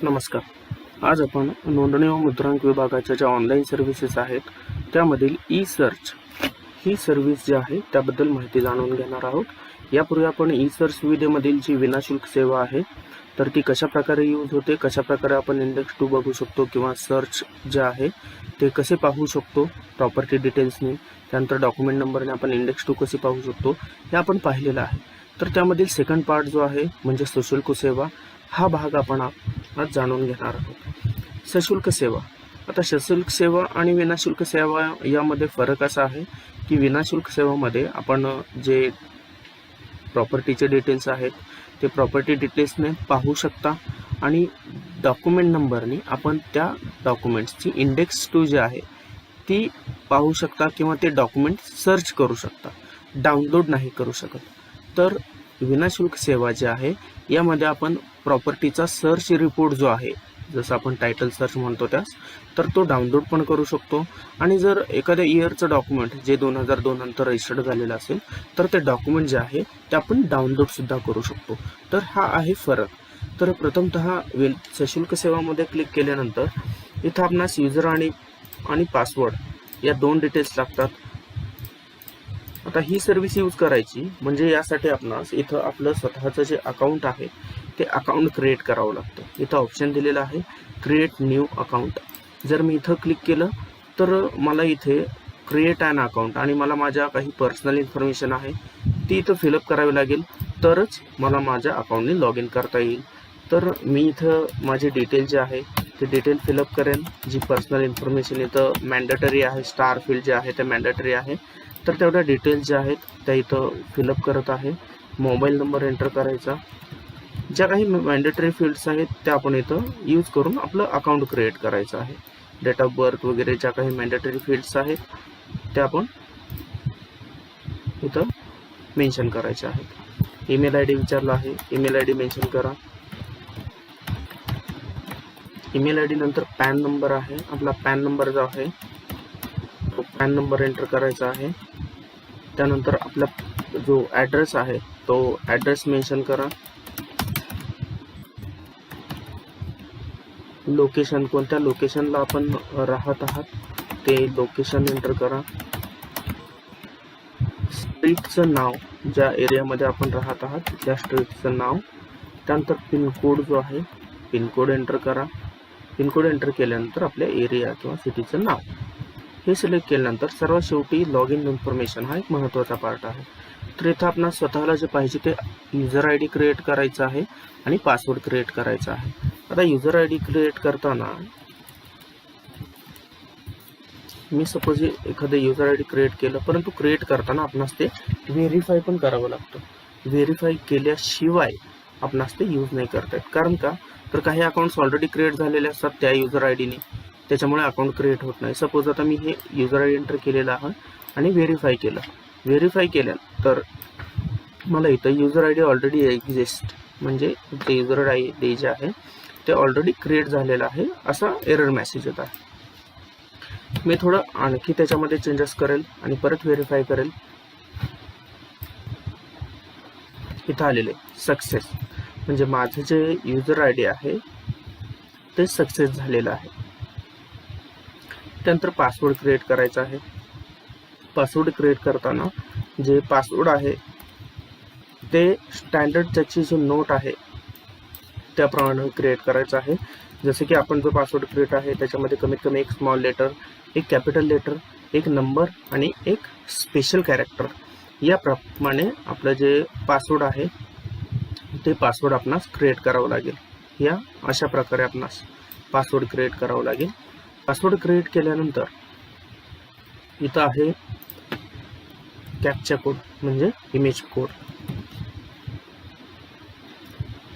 नमस्कार. आज आपण नोंदणी व मुद्रांक विभागाच्या ज्या ऑनलाईन सर्व्हिसेस आहेत त्यामधील ई सर्च ही सर्व्हिस जी आहे त्याबद्दल माहिती जाणून घेणार आहोत. यापूर्वी आपण ई सर्च सुविधेमधील जी विनाशुल्क सेवा आहे तर ती कशा प्रकारे यूज होते, कशा प्रकारे आपण इंडेक्स 2 बघू शकतो किंवा सर्च जे आहे ते कसे पाहू शकतो प्रॉपर्टी डिटेल्सनी, त्यानंतर डॉक्युमेंट नंबरने आपण इंडेक्स 2 कसे पाहू शकतो हे आपण पाहिलेलं आहे. तर त्यामधील सेकंड पार्ट जो आहे म्हणजे सशुल्क सेवा हा भाग आपण आज जाणून घेणार आहोत. सशुल्क सेवा. आता सशुल्क सेवा आणि विनाशुल्क सेवा यामध्ये फरक असा आहे की विनाशुल्क सेवामध्ये आपण जे प्रॉपर्टीचे डिटेल्स आहेत ते प्रॉपर्टी डिटेल्सने पाहू शकता आणि डॉक्युमेंट नंबरने आपण त्या डॉक्युमेंट्सची इंडेक्स 2 जी आहे ती पाहू शकता किंवा ते डॉक्युमेंट सर्च करू शकता, डाउनलोड नाही करू शकत. तर विनाशुल्क सेवा जी आहे यामध्ये आपण प्रॉपर्टीचा सर्च रिपोर्ट जो आहे जसं आपण टायटल सर्च म्हणतो त्यास, तर तो डाउनलोड पण करू शकतो आणि जर एखाद्या इयरचं डॉक्युमेंट जे 2002 नंतर रजिस्टर्ड झालेलं असेल तर ते डॉक्युमेंट जे आहे ते आपण डाउनलोड सुद्धा करू शकतो. तर हा आहे फरक. तर प्रथमतः सशुल्क सेवामध्ये क्लिक केल्यानंतर इथं आपणास युजर आणि पासवर्ड या 2 डिटेल्स लागतात. आता ही सर्व्हिस यूज करायची म्हणजे यासाठी आपणास इथं आपलं स्वतःचं जे अकाउंट आहे ते अकाउंट क्रिएट करावं लागतं. इथं ऑप्शन दिलेलं आहे क्रिएट न्यू अकाउंट. जर मी इथं क्लिक केलं तर मला इथे क्रिएट ॲन अकाउंट आणि मला माझ्या काही पर्सनल इन्फॉर्मेशन आहे ती इथं फिलअप करावी लागेल तरच मला माझ्या अकाउंटने लॉग इन करता येईल. तर मी इथं माझे डिटेल जे आहे ते डिटेल फिलअप करेन. जी पर्सनल इन्फॉर्मेशन इथं मॅन्डेटरी आहे, स्टार फील्ड जे आहे ते मॅन्डेटरी आहे, तर तेवढ्या डिटेल्स ज्या आहेत त्या इथं फिलअप करत आहे. मोबाईल नंबर एंटर करायचा. ज्या काही मॅन्डेटरी फील्ड्स आहेत त्या आपण इथं यूज करून आपलं अकाउंट क्रिएट करायचं आहे. डेट ऑफ बर्थ वगैरे ज्या काही मॅन्डेटरी फील्ड्स आहेत त्या आपण इथं मेन्शन करायचे आहेत. ईमेल आय डी विचारला आहे, ईमेल आय डी मेन्शन करा. ईमेल आय डी नंतर पॅन नंबर आहे, आपला पॅन नंबर जो आहे तो पॅन नंबर एंटर करायचा आहे. त्यानंतर आपला जो ॲड्रेस आहे तो ॲड्रेस मेन्शन करा. लोकेशन, कोणत्या लोकेशनला आपण राहत आहात ते लोकेशन एंटर करा. स्ट्रीटचं नाव, ज्या एरियामध्ये आपण राहत आहात त्या स्ट्रीटचं नाव. त्यानंतर पिनकोड जो आहे पिनकोड एंटर करा. पिनकोड एंटर केल्यानंतर आपल्या एरिया किंवा सिटीचं नाव हे सिलेक्ट केल्यानंतर सर्वात शेवटी लॉग इन इन्फॉर्मेशन हा एक महत्त्वाचा पार्ट आहे. तर इथं आपण स्वतःला जे पाहिजे ते युजर आय डी क्रिएट करायचं आहे आणि पासवर्ड क्रिएट करायचा आहे. आता युजर आय डी क्रिएट करताना मी सपोज एखादं युजर आय डी क्रिएट केलं, परंतु क्रिएट करताना आपणास ते व्हेरीफाय पण करावं लागतं. व्हेरीफाय केल्याशिवाय आपणास ते यूज नाही करता येत. कारण का, तर काही अकाउंट्स ऑलरेडी क्रिएट झालेले असतात त्या युजर आय डीने, त्याच्यामुळे अकाउंट क्रिएट होत नाही. सपोज आता मी हे युजर आय डी एंटर केलेलं आहे आणि व्हेरीफाय केलं. व्हेरीफाय केल्यानंतर मला इथं user I D already exist म्हणजे ते युजर आय डी जे आहे ते ऑलरेडी क्रिएट झालेलं आहे असा एरर मेसेज येत आहे. मी थोडं आणखी त्याच्यामध्ये चेंजेस करेल आणि परत व्हेरीफाय करेल. इथं आलेले सक्सेस म्हणजे माझं जे युजर आय डी आहे ते सक्सेस झालेलं आहे. त्यानंतर पासवर्ड क्रिएट करायचा आहे. पासवर्ड क्रिएट करताना जे पासवर्ड आहे ते स्टँडर्ड त्याची जो नोट आहे त्याप्रमाणे क्रिएट करायचं आहे. जसे की आपण जो पासवर्ड क्रिएट आहे त्याच्यामध्ये कमीत कमी एक स्मॉल लेटर, एक कॅपिटल लेटर, एक नंबर आणि एक स्पेशल कॅरेक्टर याप्रमाणे आपलं जे पासवर्ड आहे ते पासवर्ड आपणास क्रिएट करावं लागेल. या अशा प्रकारे आपणास पासवर्ड क्रिएट करावं लागेल. पासवर्ड क्रिएट केल्यानंतर इथं आहे कॅप्चा कोड म्हणजे image code.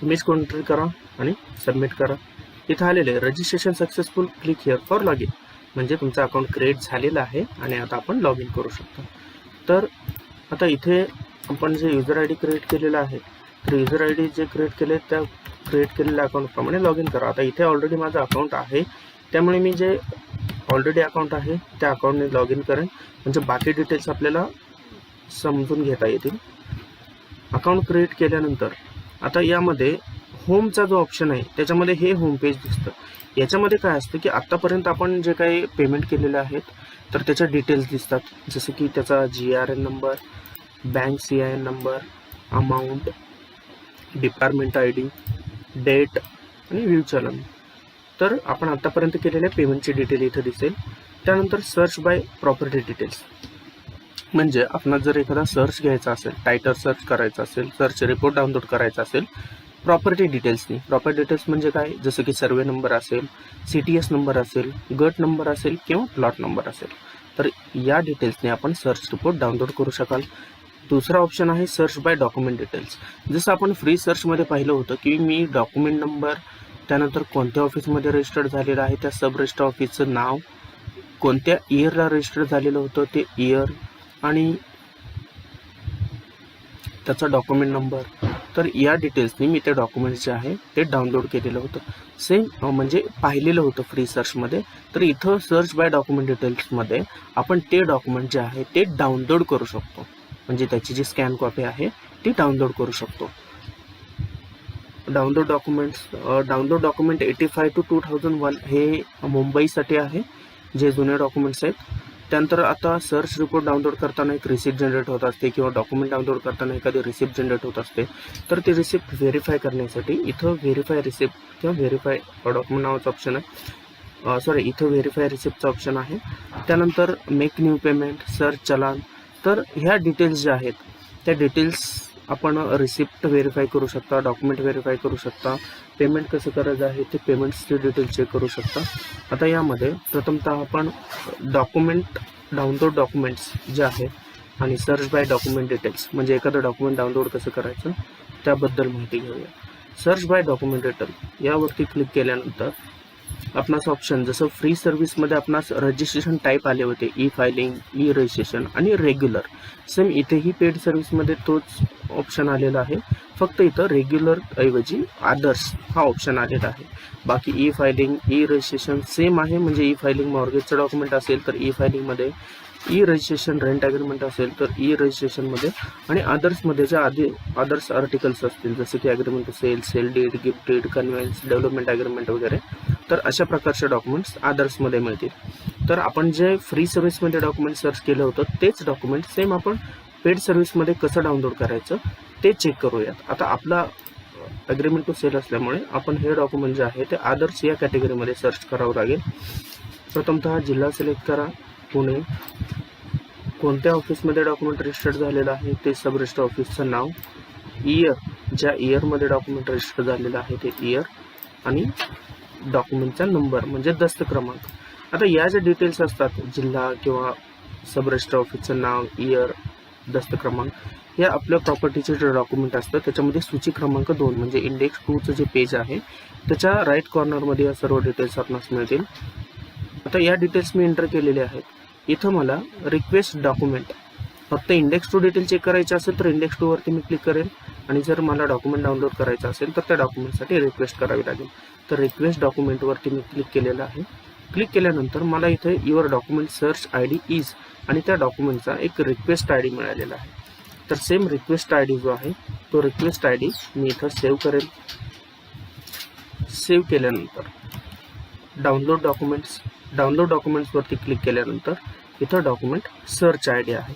Image code enter करा आणि सबमिट करा. इथं आलेले registration successful, click here for log in म्हणजे तुमचं अकाउंट क्रिएट झालेलं आहे आणि आता आपण लॉग इन करू शकतो. तर आता इथे आपण जे युजर आय डी क्रिएट केलेलं आहे तर user I D J create केले त्या क्रिएट केलेल्या अकाउंटप्रमाणे लॉग इन करा. आता इथे ऑलरेडी माझं अकाउंट आहे त्यामुळे मी जे ऑलरेडी अकाउंट आहे त्या अकाउंटने लॉग इन करेन म्हणजे बाकी डिटेल्स आपल्याला समजून घेता येतील. अकाउंट क्रिएट केल्यानंतर आता यामध्ये होमचा जो ऑप्शन आहे त्याच्यामध्ये हे होम पेज दिसतं. याच्यामध्ये काय असतं की आत्तापर्यंत आपण जे काही पेमेंट केलेले आहेत तर त्याच्या डिटेल्स दिसतात, जसं की त्याचा GRN number, bank CIN number, amount, department ID, date आणि व्ह्यू चलन. तर आपण आत्तापर्यंत केलेल्या पेमेंटची डिटेल इथं दिसेल. त्यानंतर सर्च बाय प्रॉपर्टी डिटेल्स, म्हणजे आपणास जर एखादा सर्च घ्यायचा असेल, टायटल सर्च करायचा असेल, सर्च रिपोर्ट डाउनलोड करायचा असेल प्रॉपर्टी डिटेल्सनी. प्रॉपर्टी डिटेल्स म्हणजे काय, जसं की सर्वे नंबर असेल, CTS नंबर असेल, गट नंबर असेल किंवा प्लॉट नंबर असेल, तर या डिटेल्सने आपण सर्च रिपोर्ट डाउनलोड करू शकाल. दुसरा ऑप्शन आहे सर्च बाय डॉक्युमेंट डिटेल्स. जसं आपण फ्री सर्चमध्ये पाहिलं होतं की मी डॉक्युमेंट नंबर, त्यानंतर कोणत्या ऑफिसमध्ये रजिस्टर्ड झालेलं आहे त्या सब रजिस्टर ऑफिसचं नाव, कोणत्या इयरला रजिस्टर झालेलं होतं ते इयर आणि त्याचा डॉक्युमेंट नंबर, तर या डिटेल्सनी मी ते डॉक्युमेंट्स जे आहे ते डाउनलोड केलेलं होतं. सेम म्हणजे पाहिलेलं होतं फ्री सर्चमध्ये. तर इथं सर्च बाय डॉक्युमेंट डिटेल्समध्ये आपण ते डॉक्युमेंट जे आहे ते डाउनलोड करू शकतो, म्हणजे त्याची जी स्कॅन कॉपी आहे ती डाउनलोड करू शकतो. डाउनलोड डॉक्युमेंट 85 to 2001 हे मुंबईसाठी आहे, जे जुने डॉक्युमेंट्स आहेत. त्यानंतर आता सर्च रिपोर्ट डाउनलोड करताना एक रिसिप्ट जनरेट होत असते किंवा डॉक्युमेंट डाउनलोड करताना एखादी रिसिप्ट जनरेट होत असते. तर ती रिसिप्ट व्हेरीफाय करण्यासाठी इथं व्हेरीफाय रिसिप्ट किंवा व्हेरीफाय डॉक्युमेंट नावाचं ऑप्शन आहे. इथं व्हेरीफाय रिसिप्टचा ऑप्शन आहे. त्यानंतर मेक न्यू पेमेंट, सर्च चलान. तर ह्या डिटेल्स ज्या आहेत त्या डिटेल्स आपण रिसिप्ट व्हेरीफाय करू शकता, डॉक्युमेंट व्हेरीफाय करू शकता, पेमेंट कसं करायचं आहे ते पेमेंट्सचे डिटेल्स चेक करू शकता. आता यामध्ये प्रथमतः आपण डाउनलोड डॉक्युमेंट्स जे आहेत आणि सर्च बाय डॉक्युमेंट डिटेल्स म्हणजे एखादं डॉक्युमेंट डाउनलोड कसं करायचं त्याबद्दल माहिती घेऊया. सर्च बाय डॉक्युमेंट डिटेल यावरती क्लिक केल्यानंतर आपणास ऑप्शन, जसं फ्री सर्व्हिसमध्ये आपणास रजिस्ट्रेशन टाईप आले होते, ई फायलिंग, ई रजिस्ट्रेशन आणि रेग्युलर, सेम इथेही पेड सर्व्हिसमध्ये तोच ऑप्शन आलेला आहे. फक्त इथं रेग्युलर ऐवजी अदर्स हा ऑप्शन आलेला आहे. बाकी e filing, e registration same आहे, म्हणजे ई फायलिंग मॉर्गेजचं डॉक्युमेंट असेल तर ई फायलिंगमध्ये, ई रजिस्ट्रेशन रेंट ॲग्रीमेंट असेल तर ई रजिस्ट्रेशनमध्ये, आणि अदर्समध्ये ज्या अदर्स आर्टिकल्स असतील जसे की agreement to sale deed, gift deed, conveyance, development agreement वगैरे, तर अशा प्रकारचे डॉक्युमेंट्स अदर्समध्ये मिळतील. तर आपण जे फ्री सर्व्हिसमध्ये डॉक्युमेंट सर्च केलं होतं तेच डॉक्युमेंट सेम आपण पेड सर्व्हिसमध्ये कसं डाउनलोड करायचं ते चेक करूयात. आता आपला ॲग्रीमेंट टू सेल असल्यामुळे आपण हे डॉक्युमेंट जे आहे ते अदर्स या कॅटेगरीमध्ये सर्च करावं लागेल. प्रथमतः जिल्हा सिलेक्ट करा, पुणे. कोणत्या ऑफिसमध्ये डॉक्युमेंट रजिस्टर्ड झालेलं आहे ते सब रजिस्टर ऑफिसचं नाव, इयर, ज्या इयरमध्ये डॉक्युमेंट रजिस्टर झालेलं आहे ते इयर, आणि डॉक्युमेंटचा नंबर म्हणजे दस्त क्रमांक. आता या ज्या डिटेल्स असतात, जिल्हा किंवा सब रजिस्टर ऑफिसचं नाव, इयर, दस्त क्रमांक, हे आपल्या प्रॉपर्टीचे जे डॉक्युमेंट असतं त्याच्यामध्ये सूची क्रमांक 2 म्हणजे इंडेक्स 2चं जे पेज आहे त्याच्या राईट कॉर्नरमध्ये या सर्व डिटेल्स आपणास मिळतील. आता या डिटेल्स मी एंटर केलेले आहेत. इथं मला रिक्वेस्ट डॉक्युमेंट, फक्त इंडेक्स 2 डिटेल चेक करायचे असेल तर इंडेक्स 2 वरती मी क्लिक करेल, आणि जर मला डॉक्युमेंट डाउनलोड करायचं असेल तर त्या डॉक्युमेंटसाठी रिक्वेस्ट करावी लागेल. तर रिक्वेस्ट डॉक्युमेंटवरती मी क्लिक केलेलं आहे. क्लिक केल्यानंतर मला इथे your document search ID is आणि त्या डॉक्युमेंटचा एक रिक्वेस्ट ID मिळालेला आहे. तर सेम रिक्वेस्ट ID जो आहे तो रिक्वेस्ट ID मी इथं सेव्ह करेल. सेव्ह केल्यानंतर डाउनलोड डॉक्युमेंट्सवरती क्लिक केल्यानंतर इथं डॉक्युमेंट सर्च ID आहे.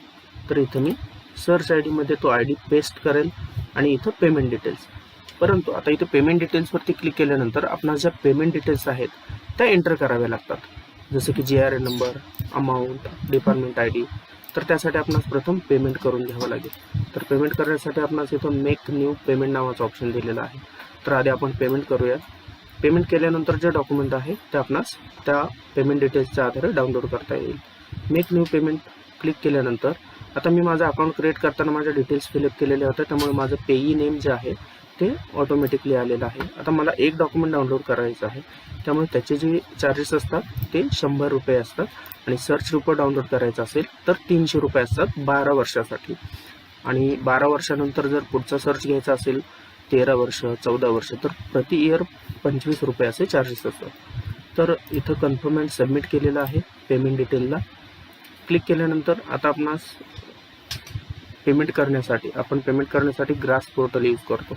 तर इथं मी सर्च ID मध्ये तो ID पेस्ट करेल आणि इथं पेमेंट डिटेल्स. परंतु आता इथं पेमेंट डिटेल्सवरती क्लिक केल्यानंतर आपणास ज्या पेमेंट डिटेल्स आहेत त्या एंटर कराव्या लागतात, जसं की GRN number, amount, department ID. तर त्यासाठी आपणास प्रथम पेमेंट करून घ्यावं लागेल. तर पेमेंट करण्यासाठी आपणास इथं मेक न्यू पेमेंट नावाचं ऑप्शन दिलेलं आहे. तर आधी आपण पेमेंट करूया. पेमेंट केल्यानंतर जे डॉक्युमेंट आहे ते आपणास त्या पेमेंट डिटेल्सच्या आधारे डाउनलोड करता येईल. मेक न्यू पेमेंट क्लिक केल्यानंतर आता मी माझं अकाउंट क्रिएट करताना माझ्या डिटेल्स फिलअप केलेले होते, त्यामुळे माझं पेई नेम जे आहे ते ऑटोमॅटिकली आलेलं आहे. आता मला एक डॉक्युमेंट डाउनलोड करायचं आहे, त्यामुळे त्याचे जे चार्जेस असतात ते 100 रुपये असतात, आणि सर्च रिपोर्ट डाउनलोड करायचं असेल तर 300 रुपये असतात 12 वर्षासाठी, आणि 12 वर्षानंतर जर पुढचा सर्च घ्यायचा असेल 13 वर्ष, 14 वर्ष, तर प्रति इयर 25 रुपये असे चार्जेस असतात. तर इथं कन्फर्म अँड सबमिट केलेलं आहे. पेमेंट डिटेलला क्लिक केल्यानंतर आता आपण पेमेंट करण्यासाठी ग्रास पोर्टल यूज करतो.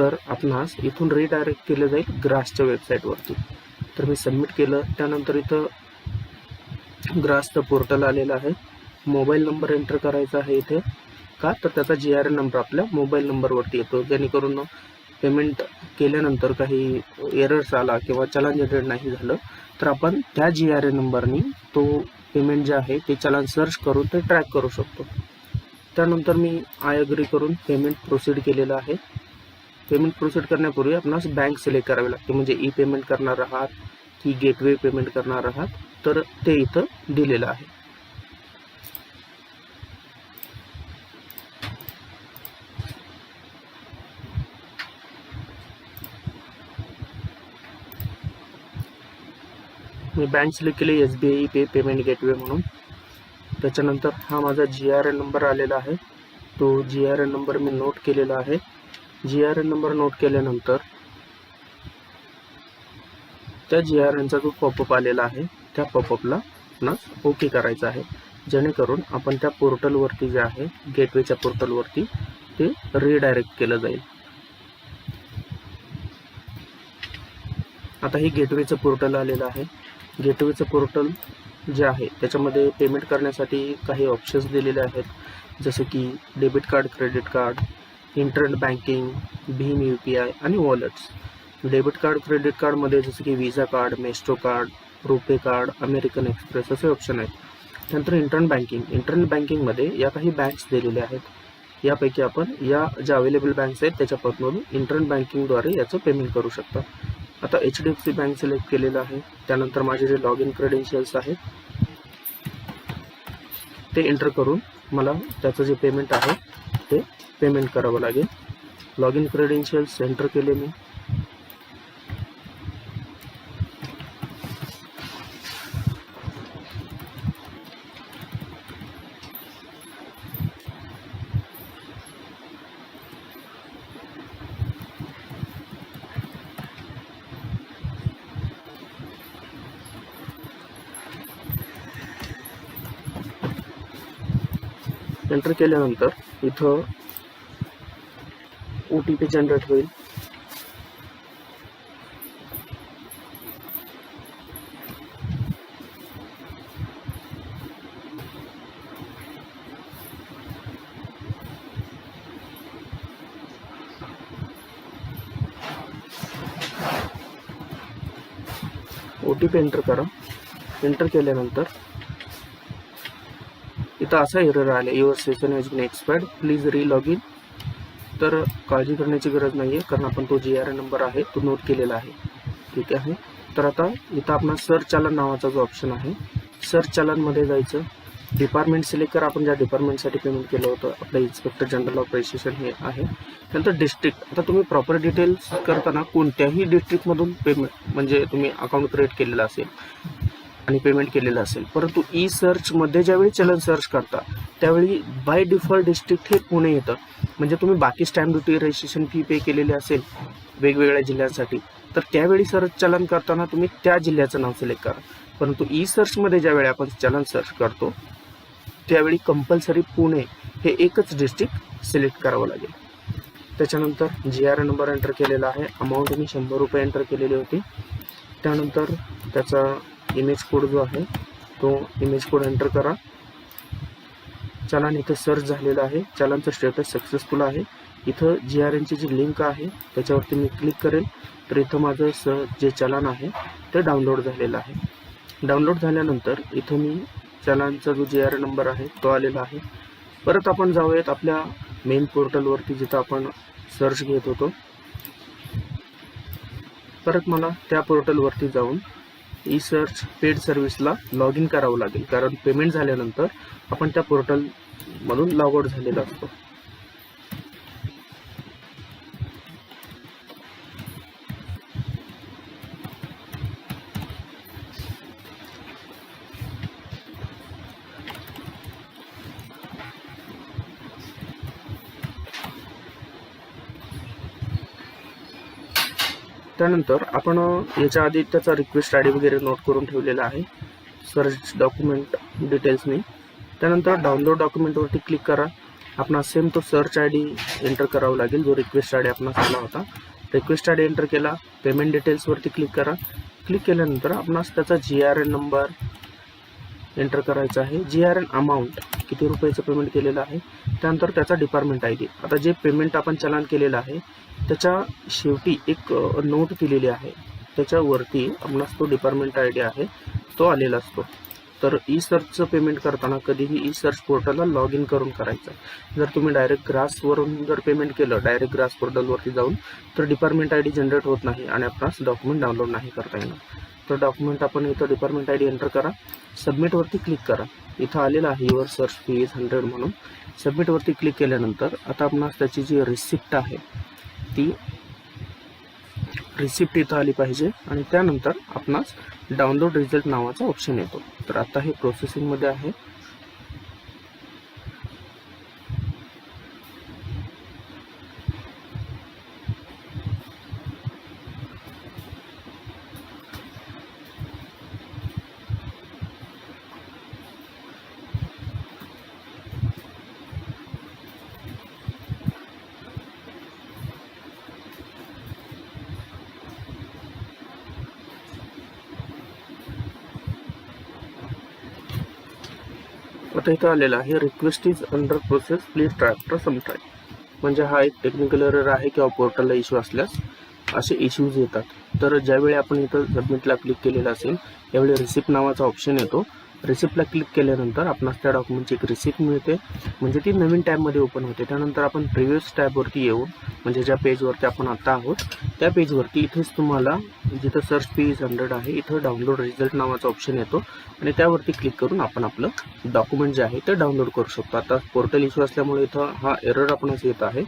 तर आपणास इथून रिडायरेक्ट केलं जाईल ग्रासच्या वेबसाईटवरती. तर मी सबमिट केलं. त्यानंतर इथं ग्रासचं पोर्टल आलेलं आहे. मोबाईल नंबर एंटर करायचा आहे इथे, का तर त्याचा GRN नंबर आपल्या मोबाईल नंबरवरती येतो, जेणेकरून पेमेंट केल्यानंतर काही एरर्स आला किंवा चलन जनरेट नाही झालं तर आपण त्या GRN नंबरनी तो पेमेंट जे आहे ते चलन सर्च करून ते ट्रॅक करू शकतो. त्यानंतर मी आय अग्री करून पेमेंट प्रोसीड केलेलं आहे. पेमेंट प्रोसीड करण्यापूर्वी आपणास बँक सिलेक्ट करावी लागते, म्हणजे ई पेमेंट करणार आहात की गेटवे पेमेंट करणार आहात, तर ते इथं दिलेलं आहे. मी बँक सिलेक्ट केली SBI पे पेमेंट गेटवे म्हणून. त्याच्यानंतर हा माझा GRN नंबर आलेला आहे. तो GRN नंबर मी नोट केलेला आहे. GRN नंबर नोट केल्यानंतर त्या GRNचा जो पॉपअप आलेला आहे त्या पॉपअपला आपणास ओके करायचं आहे, जेणेकरून आपण त्या पोर्टलवरती जे आहे गेटवेच्या पोर्टलवरती ते रिडायरेक्ट केलं जाईल. आता हे गेटवेचं पोर्टल आलेलं आहे. गेटवेचं पोर्टल जे आहे त्याच्यामध्ये पेमेंट करण्यासाठी काही ऑप्शन्स दिलेले आहेत, जसे की debit card, credit card, internet banking, Bhim UPI आणि वॉलेट्स. डेबिट कार्ड, क्रेडिट कार्डमध्ये जसं की विजा कार्ड, मेस्ट्रो कार्ड, रुपे कार्ड, अमेरिकन एक्सप्रेस असे ऑप्शन आहेत. त्यानंतर इंटरनेट बँकिंगमध्ये या काही बँक्स दिलेल्या आहेत. यापैकी आपण या ज्या अवेलेबल बँक्स आहेत त्याच्यापासून इंटरनेट बँकिंगद्वारे याचं पेमेंट करू शकता. आता HDFC बँक सिलेक्ट केलेलं आहे. त्यानंतर माझे जे लॉग इन क्रेडेन्शियल्स आहेत ते एंटर करून मला त्याचं जे पेमेंट आहे ते पेमेंट करावं लागेल. लॉग इन क्रेडेन्शियल्स एंटर केले मी. एंटर केल्यानंतर इथं OTP जनरेट होईल. OTP एंटर करा. एंटर केल्यानंतर इथं असा एरर आले, your session has been expired, please re log in. तर काळजी करण्याची गरज नाही आहे, कारण आपण तो GRN नंबर आहे तो नोट केलेला आहे. ठीक आहे. तर आता इथं आपण सर्च चलन नावाचा जो ऑप्शन आहे, सर्च चलनमध्ये जायचं. डिपार्टमेंट सिलेक्ट करा, आपण ज्या डिपार्टमेंटसाठी पेमेंट केलं होतं, आपलं इन्स्पेक्टर जनरल ऑफ रजिस्ट्रेशन हे आहे. नंतर डिस्ट्रिक्ट, आता तुम्ही प्रॉपर डिटेल्स करताना कोणत्याही डिस्ट्रिक्टमधून पेमेंट म्हणजे तुम्ही अकाउंट क्रिएट केलेलं असेल आणि पेमेंट केलेलं असेल, परंतु ई सर्चमध्ये ज्यावेळी चलन सर्च करता त्यावेळी बाय डिफॉल्ट डिस्ट्रिक्ट हे पुणे येतं. म्हणजे तुम्ही बाकी स्टॅम्प ड्युटी, रजिस्ट्रेशन फी पे केलेली असेल वेगवेगळ्या जिल्ह्यांसाठी, तर त्यावेळी सर्च चलन करताना तुम्ही त्या जिल्ह्याचं नाव सिलेक्ट करा. परंतु ई सर्चमध्ये ज्यावेळी आपण चलन सर्च करतो त्यावेळी कंपल्सरी पुणे हे एकच डिस्ट्रिक्ट सिलेक्ट करावं लागेल. त्याच्यानंतर GRN नंबर एंटर केलेला आहे. अमाऊंट मी 100 रुपये एंटर केलेली होती. त्यानंतर त्याचा इमेज कोड जो आहे तो इमेज कोड एंटर करा. चलन इथं सर्च झालेलं आहे. चलनचं स्टेटस सक्सेसफुल आहे. इथं GRNची जी लिंक आहे त्याच्यावरती मी क्लिक करेल तर इथं माझं जे चलन आहे ते डाउनलोड झालेलं आहे. डाउनलोड झाल्यानंतर इथं मी चलनचा जो GRN नंबर आहे तो आलेला आहे. परत आपण जाऊयात आपल्या मेन पोर्टलवरती जिथं आपण सर्च घेत होतो. परत मला त्या पोर्टलवरती जाऊन ई सर्च पेड सर्व्हिसला लॉग इन करावं लागेल, कारण पेमेंट झाल्यानंतर आपण त्या पोर्टलमधून लॉग आउट झालेला असतो. त्यानंतर आपण याच्या आधी त्याचा रिक्वेस्ट ID वगैरे नोट करून ठेवलेला आहे सर्च डॉक्युमेंट डिटेल्सनी. त्यानंतर डाउनलोड डॉक्युमेंटवरती क्लिक करा आपणास सेम तो सर्च आय डी एंटर करावा लागेल जो रिक्वेस्ट आय डी आपणास आला होता. रिक्वेस्ट आय डी एंटर केला, पेमेंट डिटेल्सवरती क्लिक करा. क्लिक केल्यानंतर आपणास त्याचा GRN नंबर एंटर करायचा आहे, GRN अमाऊंट किती रुपयाचं पेमेंट केलेलं आहे, त्यानंतर त्याचा डिपार्टमेंट ID. आता जे पेमेंट आपण चलान केलेलं आहे त्याच्या शेवटी एक नोट दिलेली आहे, त्याच्यावरती आपणास तो डिपार्टमेंट ID आहे तो आलेला असतो. तर ई सर्चचं पेमेंट करताना कधीही ई सर्च पोर्टलला लॉग इन करून करायचं. जर तुम्ही डायरेक्ट ग्रासवरून जर पेमेंट केलं, डायरेक्ट ग्रास पोर्टलवरती जाऊन, तर डिपार्टमेंट ID जनरेट होत नाही आणि आपणास डॉक्युमेंट डाउनलोड नाही करता येणार. तर डॉक्युमेंट आपण इथं डिपार्टमेंट ID एंटर करा, सबमिटवरती क्लिक करा. इथं आलेलं आहे युअर सर्च फी इज 100 म्हणून. सबमिटवरती क्लिक केल्यानंतर आता आपणास त्याची जी रिसिप्ट आहे ती रिसिप्ट इथं आली पाहिजे आणि त्यानंतर आपणास डाउनलोड रिझल्ट नावाचा ऑप्शन येतो. तर आता हे प्रोसेसिंगमध्ये आहे. आता इथं आलेलं आहे request is under process, please try after some time. म्हणजे हा एक टेक्निकल एरर आहे किंवा पोर्टलला इश्यू असल्यास असे इश्यूज येतात. तर ज्यावेळी आपण इथं सबमिटला क्लिक केलेलं असेल यावेळी रिसिप्ट नावाचा ऑप्शन येतो. रिसिप्टला क्लिक केल्यानंतर आपणास त्या डॉक्युमेंटची एक रिसिप्ट मिळते, म्हणजे ती नवीन टॅबमध्ये ओपन होते. त्यानंतर आपण प्रिव्हियस टॅबवरती येऊन, म्हणजे ज्या पेजवरती आपण आता आहोत त्या पेजवरती इथेच तुम्हाला जिथं सर्च फी इज 100 आहे इथं डाउनलोड रिझल्ट नावाचा ऑप्शन येतो आणि त्यावरती क्लिक करून आपण आपलं डॉक्युमेंट जे आहे ते डाउनलोड करू शकतो. आता पोर्टल इश्यू असल्यामुळे इथं हा एरर आपणास येत आहे.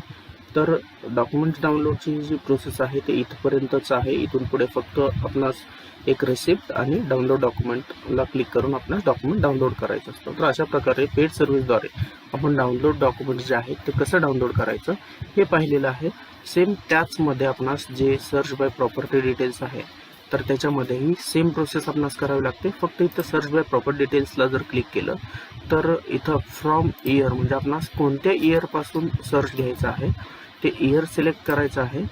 तर डॉक्युमेंट डाउनलोडची जी प्रोसेस आहे ते इथपर्यंतच आहे. इथून पुढे फक्त आपणास एक रिसिप्ट आणि डाउनलोड डॉक्युमेंटला क्लिक करून आपणास डॉक्युमेंट डाउनलोड करायचं असतं. तर अशा प्रकारे पेड सर्व्हिसद्वारे आपण डाउनलोड डॉक्युमेंट जे आहेत ते कसं डाउनलोड करायचं हे पाहिलेलं आहे. सेम त्याचमध्ये आपणास जे सर्च बाय प्रॉपर्टी डिटेल्स आहे तर त्याच्यामध्येही सेम प्रोसेस आपणास करावी लागते. फक्त इथं सर्च बाय प्रॉपर्टी डिटेल्सला जर क्लिक केलं तर इथं फ्रॉम इयर म्हणजे आपणास कोणत्या इयरपासून सर्च घ्यायचं आहे ते इयर सिलेक्ट करायचं आहे.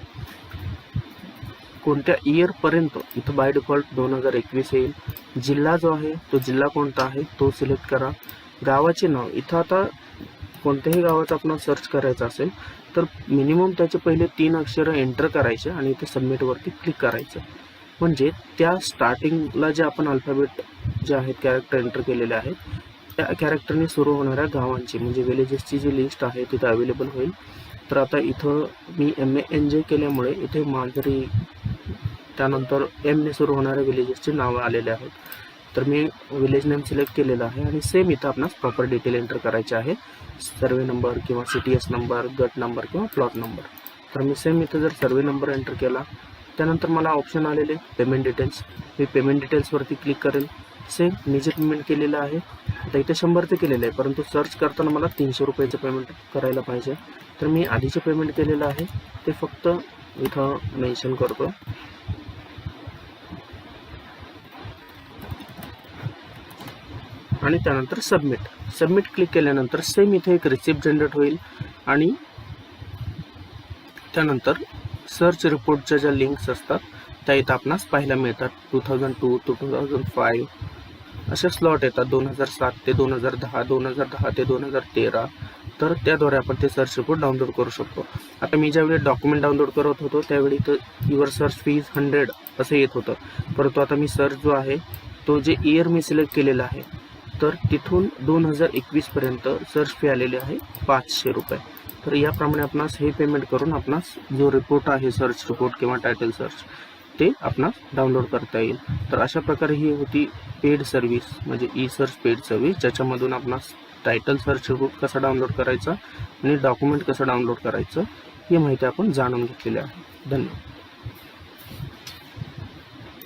कोणत्या इयरपर्यंत इथं बाय डिफॉल्ट 2021 येईल. जिल्हा जो आहे तो जिल्हा कोणता आहे तो सिलेक्ट करा. गावाचे नाव इथं आता कोणत्याही गावाचं आपण सर्च करायचं असेल तर मिनिमम त्याचे पहिले 3 अक्षरं एंटर करायचे आणि इथे सबमिटवरती क्लिक करायचं. म्हणजे त्या स्टार्टिंगला जे आपण अल्फाबेट जे आहेत कॅरेक्टर एंटर केलेले आहेत त्या कॅरेक्टरने सुरू होणाऱ्या गावांची म्हणजे विलेजेसची जी लिस्ट आहे तिथे अवेलेबल होईल. तर आता इथं मी MANJ केल्यामुळे इथे मांजरी त्यानंतर एमने सुरू होणाऱ्या विलेजेसची नावं आलेले आहेत. तर मी विलेज नेम सिलेक्ट केलेलं आहे आणि सेम इथं आपणास प्रॉपर डिटेल एंटर करायचे आहे. सर्वे नंबर किंवा CTS नंबर, गट नंबर किंवा प्लॉट नंबर. तर मी सेम इथं जर सर्वे नंबर एंटर केला त्यानंतर मला ऑप्शन आलेले पेमेंट डिटेल्स. मी पेमेंट डिटेल्सवरती क्लिक करेल. सेम मी जे पेमेंट केलेलं आहे आता इथे 100चं केलेलं आहे परंतु सर्च करताना मला 300 रुपयाचं पेमेंट करायला पाहिजे. तर मी आधीचे पेमेंट केलेलं आहे ते फक्त इथं मेन्शन करतो. आणि त्यानंतर सबमिट क्लिक केल्यानंतर सेम इथे एक रिसिप्ट जनरेट होईल आणि त्यानंतर सर्च रिपोर्टच्या ज्या लिंक्स असतात त्या इथं आपणास पाहायला मिळतात. 2002 to 2005 असे स्लॉट येतात. 2007 ते 2010, 2010 ते 2013. तर त्याद्वारे आपण ते सर्च रिपोर्ट डाउनलोड करू शकतो. आता मी ज्यावेळी डॉक्युमेंट डाउनलोड करत होतो त्यावेळी इथं युअर सर्च फी इज 100 असं येत होतं. परंतु आता मी सर्च जो आहे तो जे इयर मी सिलेक्ट केलेला आहे तर तिथून 2021 पर्यंत सर्च फी आलेली आहे 500 रुपये. तर याप्रमाणे आपणास हे पेमेंट करून आपणास जो रिपोर्ट आहे सर्च रिपोर्ट किंवा टायटल सर्च ते आपणास डाउनलोड करता येईल. तर अशा प्रकारे ही होती पेड सर्व्हिस म्हणजे ई सर्च पेड सर्व्हिस, ज्याच्यामधून आपणास टायटल सर्च रिपोर्ट कसा डाउनलोड करायचा आणि डॉक्युमेंट कसं डाउनलोड करायचं ही माहिती आपण जाणून घेतलेली आहे. धन्यवाद.